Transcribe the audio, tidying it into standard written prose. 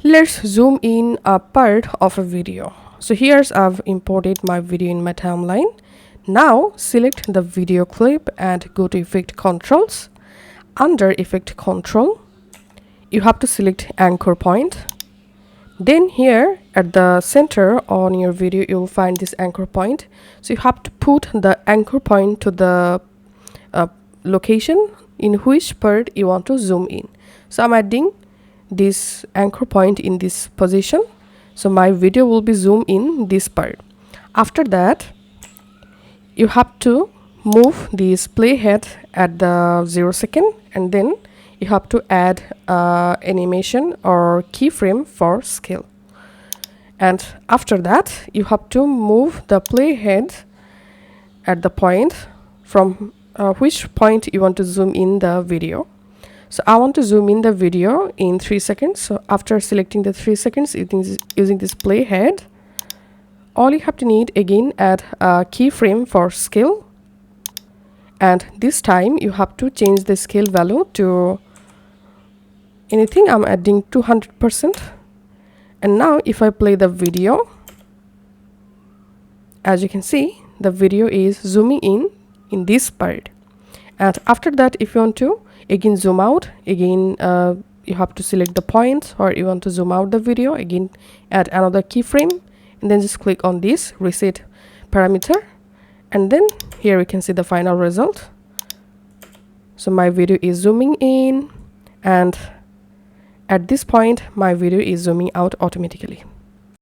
Let's zoom in a part of a video. So here's I've imported my video in my timeline. Now select the video clip and go to Effect Controls. Under Effect Control, you have to select Anchor Point. Then here at the center on your video, you'll find this anchor point. So you have to put the anchor point to the location in which part you want to zoom in. So I'm adding this anchor point in this position, so my video will be zoomed in this part. After that, you have to move this playhead at the 0 second, and then you have to add animation or keyframe for scale. And after that, you have to move the playhead at the point from which point you want to zoom in the video. So I want to zoom in the video in 3 seconds. So after selecting the 3 seconds using this playhead, all you have to need again add a keyframe for scale. And this time you have to change the scale value to anything. I'm adding 200%. And now if I play the video, as you can see, the video is zooming in this part. And after that, if you want to again zoom out, again you have to select the point, or you want to zoom out the video, again add another keyframe, and then just click on this reset parameter, and then here we can see the final result. So my video is zooming in, and at this point my video is zooming out automatically.